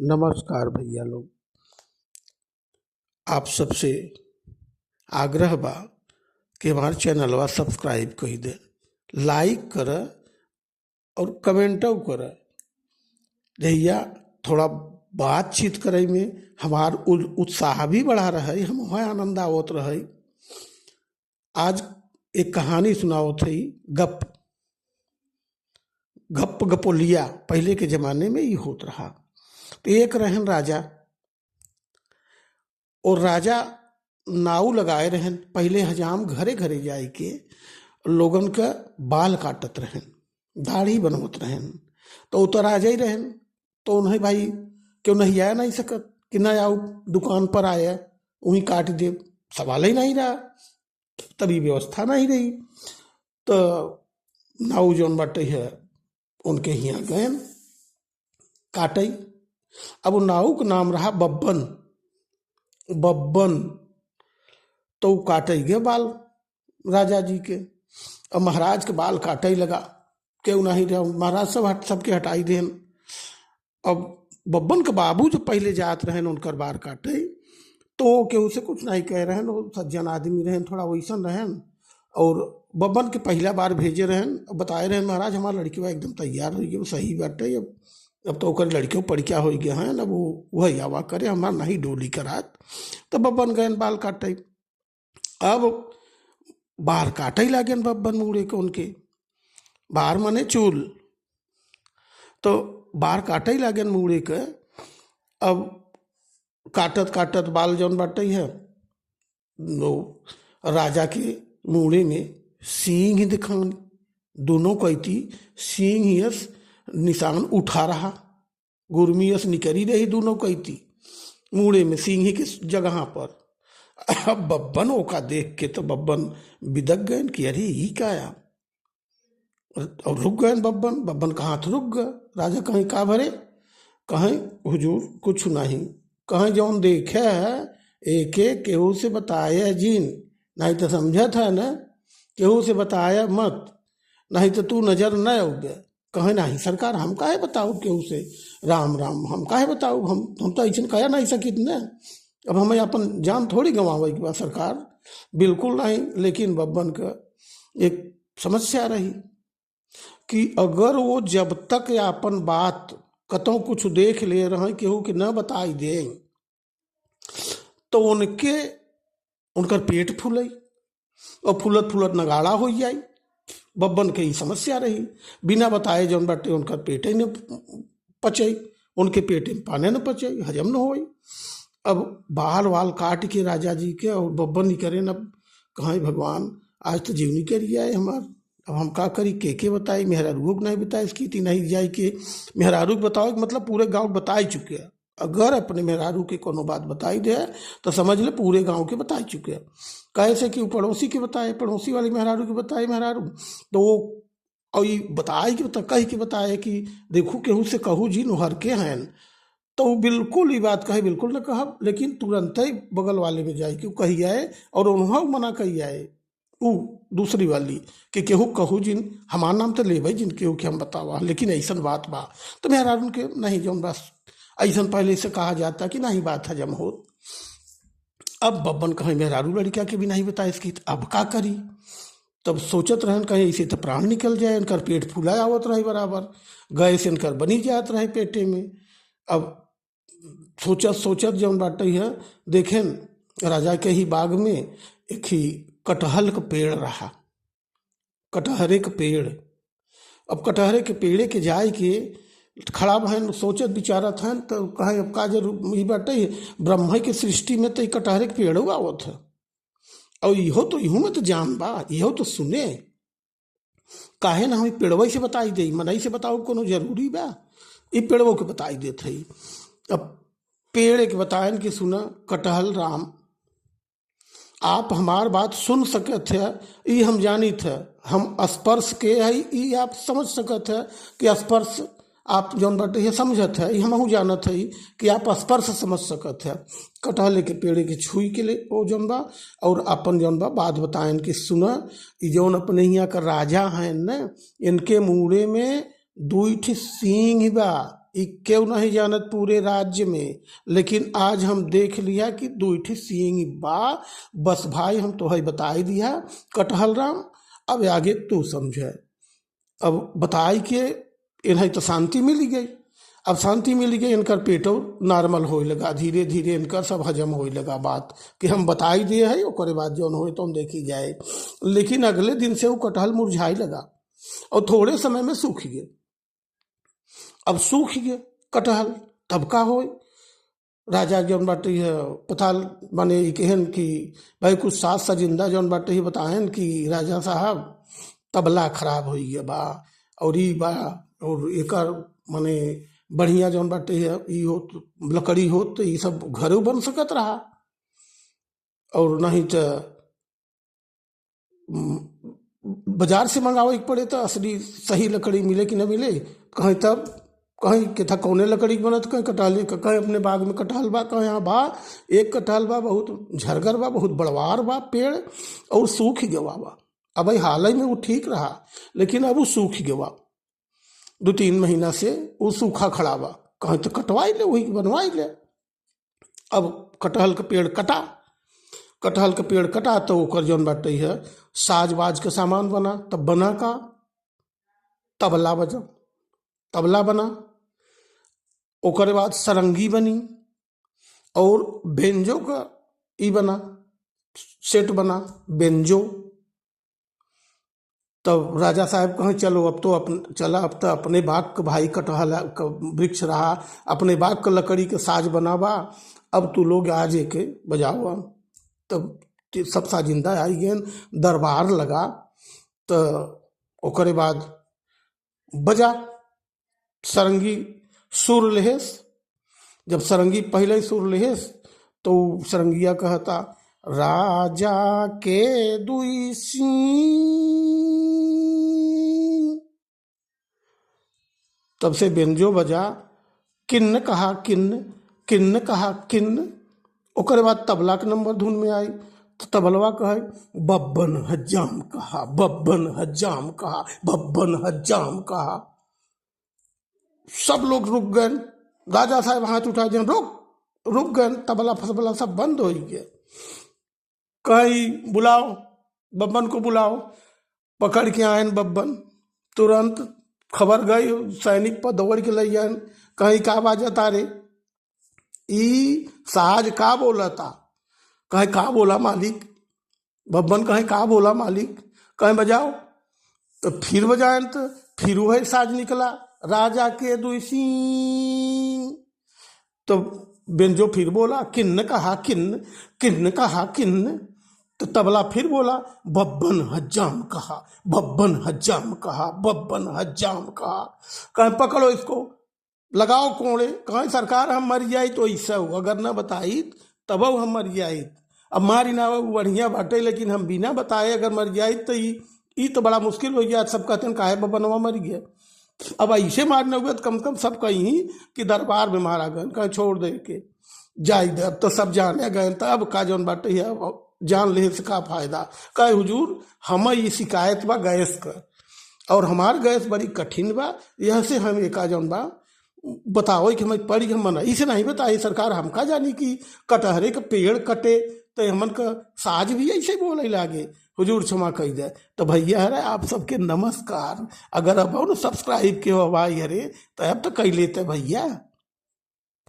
नमस्कार भैया लोग। आप सबसे आग्रह बा कि हमारे चैनलवा सब्सक्राइब कर दे, लाइक कर और कमेंटो कर। भैया थोड़ा बातचीत करे में हमार उत्साह भी बढ़ा रहे, हम वहाँ आनंद आवत रहे। आज एक कहानी सुनावत है, गप गप गपोलिया। पहले के जमाने में ये होत रहा। तो एक रहन राजा, और राजा नाव लगाए रहन। पहले हजाम घरे घरे जाए के लोगन का बाल काटत रहन, दाढ़ी बनवत रहन। तो उतर आ जाई रहन, तो उन्हें भाई क्यों नहीं आया नहीं सकत कि ना आओ दुकान पर आया वहीं काट दे, सवाल ही नहीं रहा। तभी व्यवस्था नहीं रही। तो नाव जौन बाटे है उनके यहाँ गए काटे। अब नाव का नाम रहा बब्बन। बब्बन तो काटे गए बाल राजा जी के। अब महाराज के बाल काटे लगा, क्यों नहीं रहा महाराज, सब सबके हटाई देन। अब बब्बन के बाबू जो पहले जात रहन उनकर बाल काटे, तो केहू से कुछ नहीं कह रहन। वो सज्जन आदमी रहन, थोड़ा वैसन रहन। और बब्बन के पहला बार भेजे रहन, बताए रहन महाराज हमारा लड़की एकदम तैयार हो गई, सही बाटे। अब तो ओकर लड़कियों पड़िया हो गया है ना, वो वही आवा करे, हमारा नहीं डोली करात। तो बब्बन गए बाल काटे। अब बाल काटे लगे बब्बन मुड़े के उनके, बाहर मने चूल। तो बाल काटे लगे मुड़े के। अब काटत काटत बाल जौन बाटे है, वो राजा के मुड़े में सींग दिखान, दोनों कहती सींग यस निशान उठा रहा, गुरमियस निकरी रही दोनों कहती मुड़े में सींग के जगह पर। अब बब्बन ओका देख के तो बब्बन बिदक गए कि अरे ही क्या आया। और रुक गए बब्बन का हाथ रुक गए। राजा कहीं का भरे, कहीं हुजूर कुछ नहीं, कहीं जौन देखे है एक एक केहू से बताया जीन, नहीं तो समझा था ना, केहू से बताया मत, नहीं तो तू नजर न आओगे। कहे नहीं सरकार, हम काहे बताऊ केहू से, राम राम हम काहे बताऊ, हम तो ऐसा कह नहीं सकित न। अब हमें अपन जान थोड़ी गंवावे की बात सरकार, बिल्कुल नहीं। लेकिन बब्बन का एक समस्या रही कि अगर वो जब तक अपन बात कतों कुछ देख ले रहे केहू के न बताई दे, तो उनकर पेट फूले और फूलत फूलत नगाड़ा हो जाए। बब्बन के ही समस्या रही, बिना बताए जौन बाटे उनका पेटे न पचे, उनके पेटे में पाने न पचे, हजम न होई। अब बाल वाल काट के राजा जी के, और बब्बन ही करें अब कहाँ भगवान आज तो जीवनी करी आए हमार, अब हम का करी, के बताई, मेहरारू को नहीं बताए, इसकी थी नहीं जाए कि मेहरारू को बताओ, मतलब पूरे गाँव बता ही चुके हैं। अगर अपने मेहरारू के कोनो बात बताई दे तो समझ ले पूरे गांव के बता चुके हैं। कैसे कि पड़ोसी के बताए, पड़ोसी वाली मेहरारू के बताए मेहरारू, तो वो और ये बताए कि कही के बताए कि देखो केहू से कहू जी नुहर के हैं, तो वो बिल्कुल ये बात कहे बिल्कुल न कहा। लेकिन तुरंत ही बगल वाले में जाए कि कही आए, और उन्होंने मना कही आए वो दूसरी वाली कि केहू कहू जिन हमारा नाम तो ले भाई जिन केहू के हम बतावा, लेकिन ऐसा बात बा। तो मेहरारू के नहीं जौन बस ऐसा पहले से कहा जाता कि नहीं बात हजम हो। अब बब्बन कहीं मेहरारू लड़किया के भी नहीं बताए इसकी, अब का करी। तब सोचत रहन कहीं इसे तो प्राण निकल जाए, इनकर पेट फूला आवत रहे बराबर, गए से इनकर बनी जात रहे पेटे में। अब सोचत सोचत जौन बाटे है देखें राजा के ही बाग में एक ही कटहल का पेड़ रहा, कटहरे का पेड़। अब कटहरे के पेड़े के जाए के खड़ा भैन सोचत विचारत हैं, तो कहे अब का जरूर ये बाटे ब्रह्म की सृष्टि में तो कटहरे के पेड़ आवत है, और इहो तो इहू में तो जान बा, इहो तो सुने, काहे ना हमें पेड़वा से बताई दे, मनई से बताओ कोनो जरूरी बा, ये पेड़वों के बताई देते ही। अब पेड़ के बतायन कि सुना कटहल राम, आप हमार बात सुन सकत है, ये हम जानी थे, हम स्पर्श के है ये आप समझ सकत है कि स्पर्श आप जौन बाटे ये समझत है, ये हमहू जानत है कि आप स्पर्श समझ सकत है। कटहल के पेड़ के छुई के ले ओ जौन बा, और अपन जौन बा बात बतायन कि सुना, ये जौन अपने यहाँ का राजा हैं न, इनके मुड़े में 2 सींग बा, ई क्यों नहीं जानत पूरे राज्य में, लेकिन आज हम देख लिया कि दुईठी सींग बा। बस भाई हम तो है बताई दिया कटहल राम, अब आगे तू समझे। अब बताई के इन्हें तो शांति मिल गई। अब शांति मिल गई, इनकर पेटो नॉर्मल होए लगा, धीरे धीरे इनकर सब हजम होए लगा। बात कि हम बताई दिए है, ओकरे बाद जौन होए तो हम देखी जाए। लेकिन अगले दिन से वो कटहल मुरझाई लगा और थोड़े समय में सूख गए। अब सूख गए कटहल, तब का होए। राजा जौन बाटे पता माने कहन कि भाई कुछ सास सजिंदा जौन बाटे ही बताएन कि राजा साहब तबला खराब हो गया बा, और ई बा, और एकर माने बढ़िया जौन बाटे ई हो लकड़ी हो तो ये सब घरे बन सकत रहा, और नहीं तो बाजार से मंगावे के पड़े तो असली सही लकड़ी मिले कि न मिले। कहीं तब कहीं के था कौने लकड़ी के बनत, कहीं कटहल, कहीं अपने बाग में कटहल बा, कहीं यहाँ बा एक कटहल बा, बहुत झरगर बा, बहुत बड़वार बा पेड़, और सूख गवा बा। अब भाई हाल ही में वो ठीक रहा, लेकिन अब वो सूख गवा। 2-3 महीना से वो सूखा खड़ा बा, कहीं तो कटवाई ले, वही बनवाई ले। अब कटहल का पेड़ कटा, कटहल का पेड़ कटा तो ओकर जौन बाटे है साज बाज के सामान बना। तब बना का तबला बजा, तबला बना। ओकरे बाद सरंगी बनी, और बेंजो का ई बना, सेट बना बेंजो। तब राजा साहब कहें चलो अब तो चला, अब तो अपने बाग का भाई कटहल का वृक्ष रहा, अपने बाग का लकड़ी के साज बनावा, अब तू लोग आज के बजाओ। तब सब साजिंदा आई गए, दरबार लगा। तो ओकरे बाद बजा सरंगी सुर लेहेस। जब सरंगी पहले ही सुर लेहेस तो सरंगिया कहता राजा के दुई सींग। तब से बेंजो बजा, किन्न कहा किन्न, किन्न कहा किन्न। ओकरे बाद तबला के नंबर धुन में आई तो तबलवा कहे बब्बन हजाम कहा, बब्बन हजाम कहा, बब्बन हजाम कहा। सब लोग रुक गए, राजा साहब हाथ उठा दिए, रुक गए, तबला फसबला सब बंद हो गया। कहीं बुलाओ बब्बन को, बुलाओ। पकड़ के आए बब्बन, तुरंत खबर गई, सैनिक पर दौड़ के ले जाए। कहीं का बाजा तारे, ई साज का बोला था, कहे का बोला मालिक। बब्बन कहे का बोला मालिक, कहे बजाओ। तो फिर बजाएं तो फिर वही साज निकला, राजा के दुई सींग। तो बेंजो फिर बोला किन्न कहा किन्न, किन्न कहा किन्न। तो तबला फिर बोला बब्बन हजाम कहा, बब्बन हजाम कहा, बब्बन हजाम कहा। कहे पकड़ो इसको, लगाओ कोड़े। कहें सरकार हम मर जाई तो ऐसा हो, अगर न बताई तब हम मर जाई। अब मारी ना बढ़िया बाटे, लेकिन हम बिना बताए अगर मर जाई तो ई तो बड़ा मुश्किल हो गया। सब कहते हैं काहे बब्बनवा मर गया। अब ऐसे मारने हुए तो कम से कम सब कहीं कि दरबार में मारा गए, कहीं छोड़ दे के जाई दे। अब तो सब जाने गए, तब का जौन बाटे है जान ले से का फायदा। कहे हुजूर हम ये शिकायत बा गैस का, और हमार गैस बड़ी कठिन बा, यह से हम एका जौन बा बताओ कि हमें पड़ी, हम मना इसे नहीं बताई सरकार। हमका जानी कि कटहरे का पेड़ कटे तो हमन का साज भी ऐसे बोले लागे, हुजूर क्षमा कही दे। तो भैया अरे आप सबके नमस्कार। अगर अब सब्सक्राइब के हो भाई अरे तो अब तो कही लेते भैया।